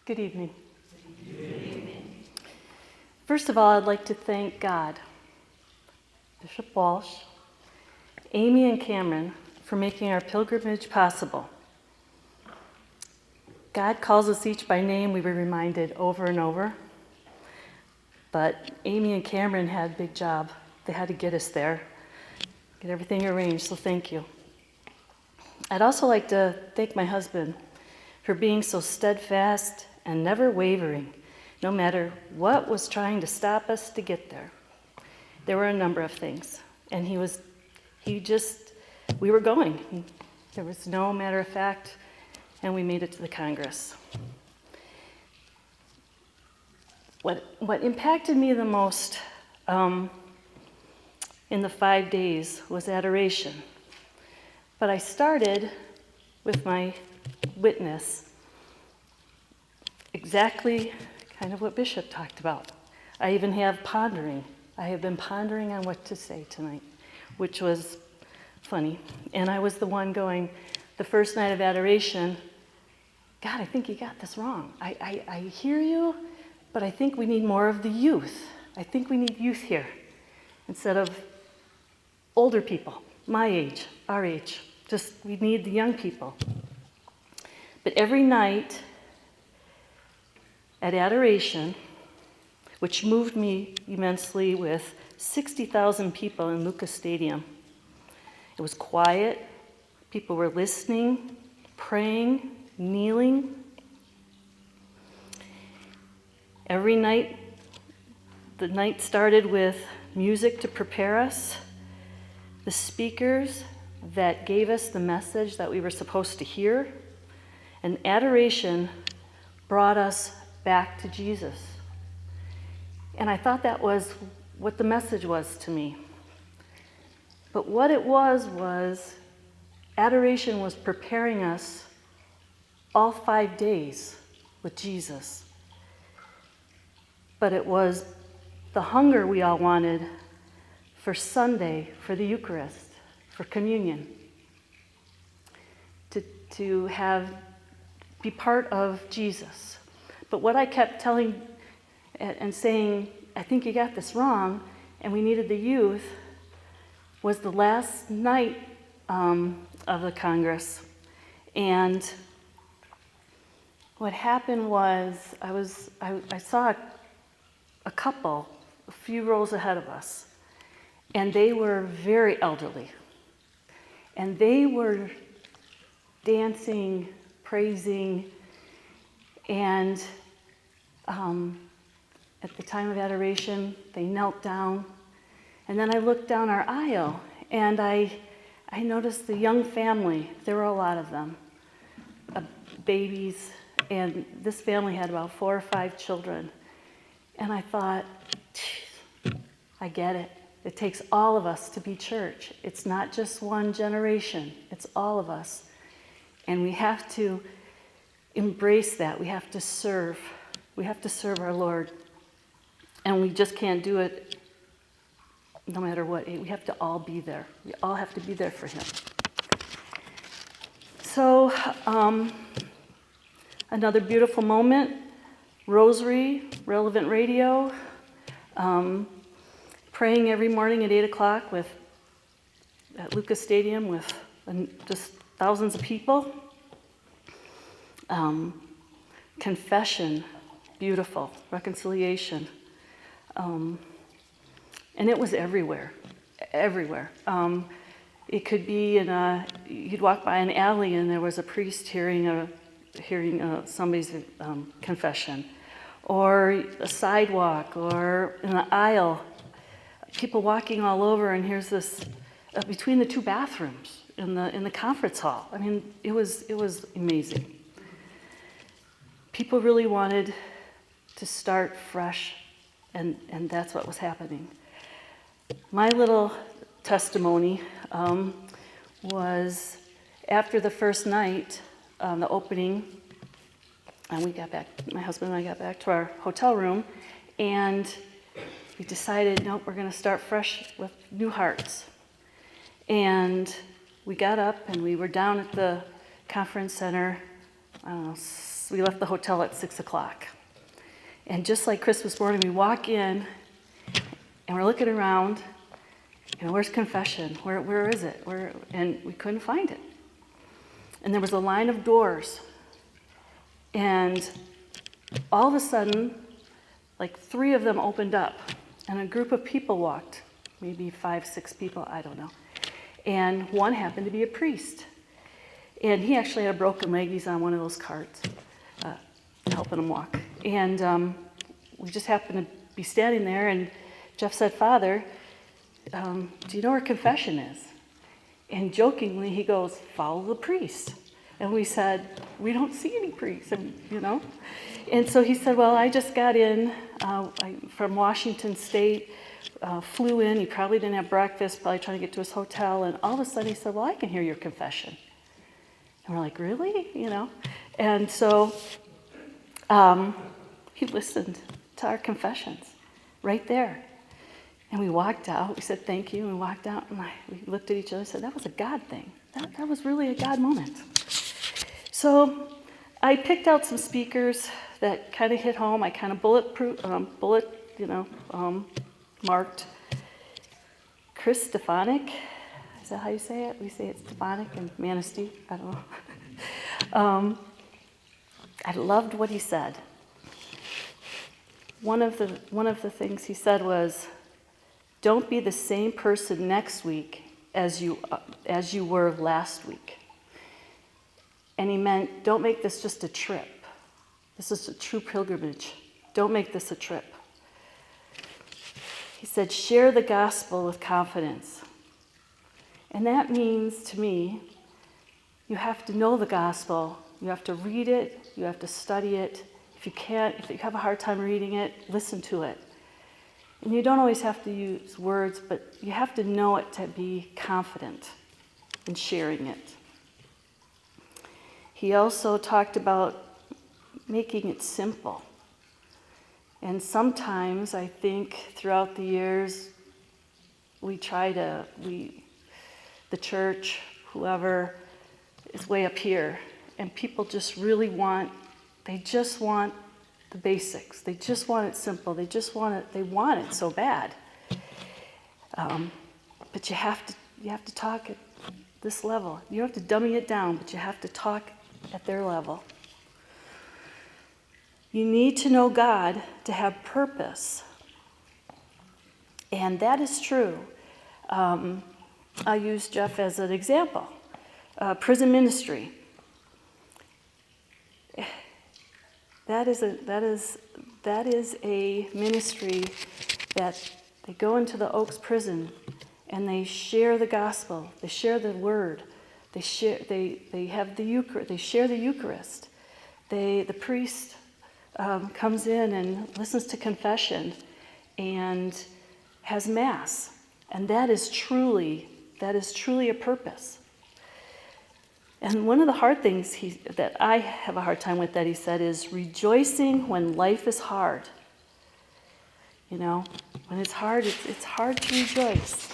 Good evening. First of all, I'd like to thank God, Bishop Walsh, Amy and Cameron for making our pilgrimage possible. God calls us each by name, we were reminded over and over. But Amy and Cameron had a big job. They had to get us there, get everything arranged, so thank you. I'd also like to thank my husband for being so steadfast and never wavering, no matter what was trying to stop us to get there. There were a number of things, and we were going. There was no matter of fact, and we made it to the Congress. What impacted me the most in the 5 days was adoration. But I started with my witness, exactly kind of what Bishop talked about. I even have pondering. I have been pondering on what to say tonight, which was funny. And I was the one going, the first night of adoration, God, I think you got this wrong. I hear you, but I think we need more of the youth. I think we need youth here instead of older people, my age, our age. We need the young people. But every night at adoration, which moved me immensely with 60,000 people in Lucas Stadium, it was quiet. People were listening, praying, kneeling. Every night, the night started with music to prepare us, the speakers that gave us the message that we were supposed to hear, and adoration brought us back to Jesus. And I thought that was what the message was to me. But what it was adoration was preparing us all 5 days with Jesus. But it was the hunger we all wanted for Sunday, for the Eucharist, for communion, to be part of Jesus. But what I kept telling and saying, I think you got this wrong, and we needed the youth, was the last night of the Congress. And what happened was I saw a couple a few rows ahead of us, and they were very elderly. And they were dancing, praising, and at the time of adoration, they knelt down. And then I looked down our aisle, and I noticed the young family. There were a lot of them, babies, and this family had about 4 or 5 children. And I thought, I get it. It takes all of us to be church. It's not just one generation. It's all of us. And we have to embrace that. We have to serve. We have to serve our Lord. And we just can't do it no matter what. We have to all be there. We all have to be there for Him. So, another beautiful moment. Rosary, relevant radio. Praying every morning at 8 o'clock at Lucas Stadium with just thousands of people. Confession, beautiful. Reconciliation. And it was everywhere. It could be you'd walk by an alley and there was a priest hearing somebody's confession, or a sidewalk, or in the aisle, people walking all over, and here's this between the 2 bathrooms in the conference hall. I mean, it was amazing. People really wanted to start fresh, and that's what was happening. My little testimony was after the first night, the opening, and my husband and I got back to our hotel room, and we decided, nope, we're going to start fresh with new hearts. And we got up and we were down at the conference center, I don't know, we left the hotel at 6 o'clock. And just like Christmas morning, we walk in and we're looking around, where's confession? Where is it? And we couldn't find it. And there was a line of doors. And all of a sudden, like 3 of them opened up, and a group of people walked, maybe 5, 6 people, I don't know. And one happened to be a priest. And he actually had a broken leg. He's on one of those carts, helping him walk. And we just happened to be standing there, and Jeff said, "Father, do you know where confession is?" And jokingly, he goes, "Follow the priest." And we said, "We don't see any priests," And so he said, "Well, I just got in from Washington State, flew in. He probably didn't have breakfast, probably trying to get to his hotel. And all of a sudden he said, 'Well, I can hear your confession.'" And we're like, "Really?" And so he listened to our confessions right there. And we walked out. We said, "Thank you." And we walked out, and we looked at each other and said, "That was a God thing. That was really a God moment." So I picked out some speakers that kind of hit home. I kind of marked Chris Stefanik. Is that how you say it? We say it's Stefanik and Manistee. I don't know. I loved what he said. One of the things he said was, "Don't be the same person next week as you were last week." And he meant, don't make this just a trip. This is a true pilgrimage. Don't make this a trip. He said, share the gospel with confidence. And that means, to me, you have to know the gospel. You have to read it. You have to study it. If you have a hard time reading it, listen to it. And you don't always have to use words, but you have to know it to be confident in sharing it. He also talked about making it simple. And sometimes I think throughout the years, the church, whoever is way up here, and people just really want the basics. They just want it simple. They want it so bad. But you have to talk at this level. You don't have to dummy it down, but you have to talk at their level. You need to know God to have purpose. And that is true. I'll use Jeff as an example. Prison ministry. That is a ministry that they go into the Oaks prison and they share the gospel. They share the word. They have the Eucharist. They share the Eucharist. The priest comes in and listens to confession and has mass, and that is truly a purpose. And one of the hard things that I have a hard time with that he said is rejoicing when life is hard. When it's hard, it's hard to rejoice.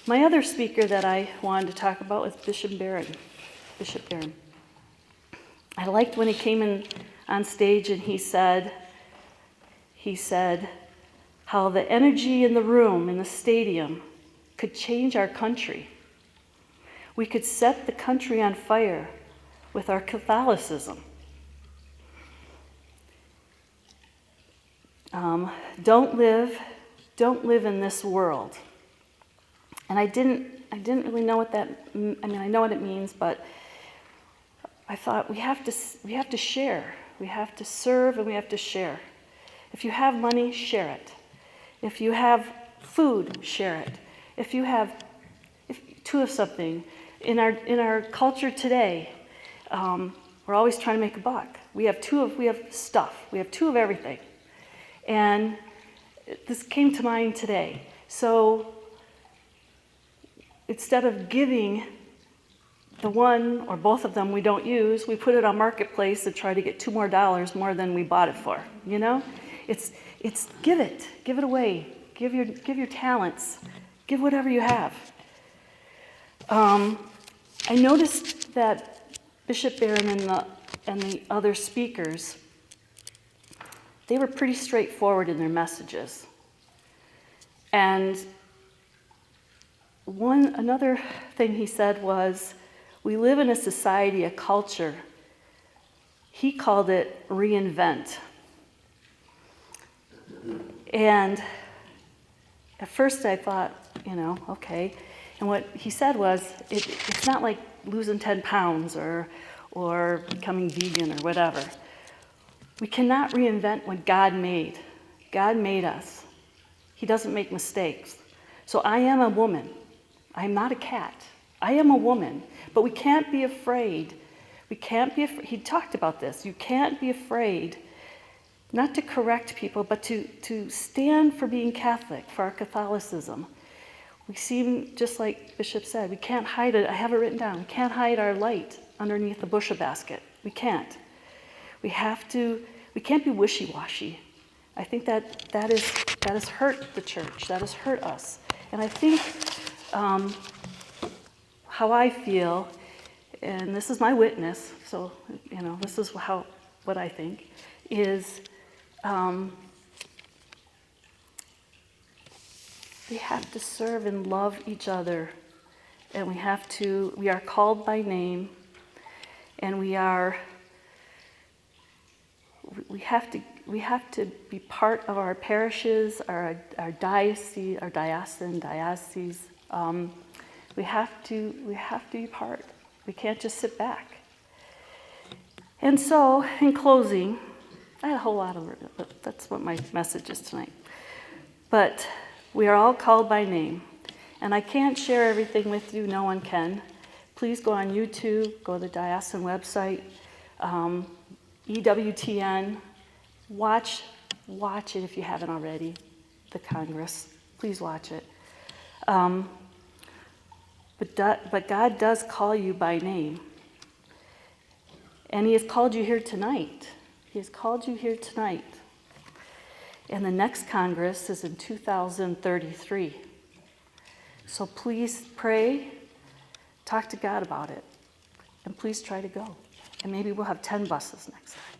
My other speaker that I wanted to talk about was Bishop Barron. I liked when he came in on stage and he said how the energy in the room, in the stadium, could change our country. We could set the country on fire with our Catholicism. Don't live in this world. And I didn't really know what that. I know what it means, but I thought we have to share. We have to serve and we have to share. If you have money, share it. If you have food, share it. If you have two of something, in our culture today, we're always trying to make a buck. We have stuff. We have two of everything. And this came to mind today. So instead of giving the one or both of them we don't use, we put it on Marketplace and try to get $2 more than we bought it for. It's give it away, give your talents, give whatever you have. I noticed that Bishop Barron and the other speakers, they were pretty straightforward in their messages. And another thing he said was, we live in a society, a culture. He called it reinvent. And at first I thought, okay. And what he said was, it's not like losing 10 pounds or becoming vegan or whatever. We cannot reinvent what God made. God made us. He doesn't make mistakes. So I am a woman. I am not a cat. I am a woman. But we can't be afraid. He talked about this. You can't be afraid not to correct people, but to stand for being Catholic, for our Catholicism. We seem, just like Bishop said, we can't hide it. I have it written down. We can't hide our light underneath the bushel basket. We can't. We can't be wishy-washy. I think that has hurt the church. That has hurt us. And I think how I feel, and this is my witness, so this is what I think is. We have to serve and love each other, and we are called by name, and we have to be part of our parishes, our diocese, our diocesan dioceses. We have to be part. We can't just sit back. And so, in closing, I had a whole lot of it, but that's what my message is tonight. But we are all called by name, and I can't share everything with you. No one can. Please go on YouTube, go to the diocesan website, EWTN. Watch it if you haven't already, the Congress. Please watch it. But God does call you by name. And He has called you here tonight. He has called you here tonight. And the next Congress is in 2033. So please pray, talk to God about it, and please try to go. And maybe we'll have 10 buses next time.